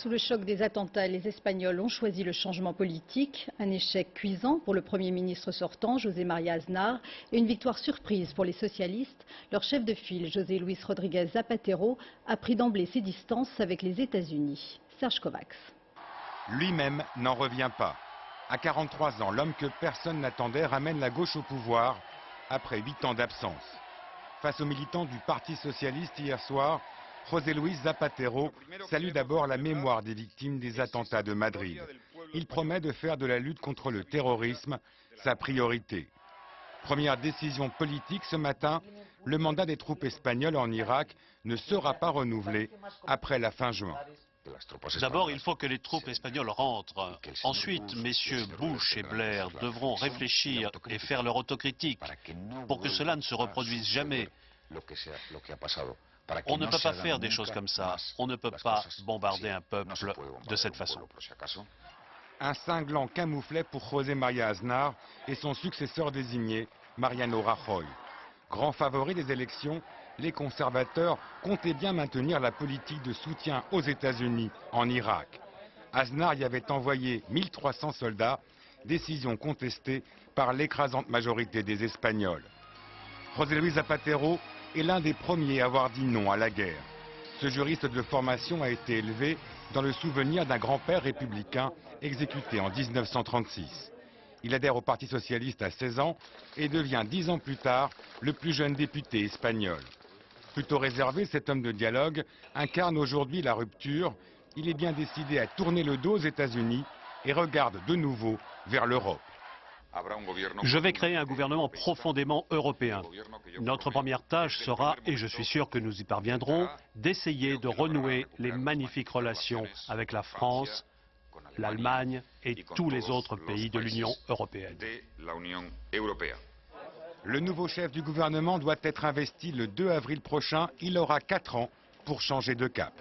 Sous le choc des attentats, les Espagnols ont choisi le changement politique, un échec cuisant pour le Premier ministre sortant, José María Aznar, et une victoire surprise pour les socialistes. Leur chef de file, José Luis Rodríguez Zapatero, a pris d'emblée ses distances avec les États-Unis. Serge Kovacs. Lui-même n'en revient pas. À 43 ans, l'homme que personne n'attendait ramène la gauche au pouvoir après 8 ans d'absence. Face aux militants du Parti socialiste hier soir, José Luis Zapatero salue d'abord la mémoire des victimes des attentats de Madrid. Il promet de faire de la lutte contre le terrorisme sa priorité. Première décision politique ce matin, le mandat des troupes espagnoles en Irak ne sera pas renouvelé après la fin juin. D'abord, il faut que les troupes espagnoles rentrent. Ensuite, messieurs Bush et Blair devront réfléchir et faire leur autocritique pour que cela ne se reproduise jamais. On ne peut pas faire des choses comme ça. On ne peut pas bombarder un peuple de cette façon. Un cinglant camouflet pour José María Aznar et son successeur désigné, Mariano Rajoy. Grand favori des élections, les conservateurs comptaient bien maintenir la politique de soutien aux États-Unis en Irak. Aznar y avait envoyé 1300 soldats, décision contestée par l'écrasante majorité des Espagnols. José Luis Zapatero est l'un des premiers à avoir dit non à la guerre. Ce juriste de formation a été élevé dans le souvenir d'un grand-père républicain exécuté en 1936. Il adhère au Parti socialiste à 16 ans et devient 10 ans plus tard le plus jeune député espagnol. Plutôt réservé, cet homme de dialogue incarne aujourd'hui la rupture. Il est bien décidé à tourner le dos aux États-Unis et regarde de nouveau vers l'Europe. Je vais créer un gouvernement profondément européen. Notre première tâche sera, et je suis sûr que nous y parviendrons, d'essayer de renouer les magnifiques relations avec la France, l'Allemagne et tous les autres pays de l'Union européenne. Le nouveau chef du gouvernement doit être investi le 2 avril prochain. Il aura 4 ans pour changer de cap.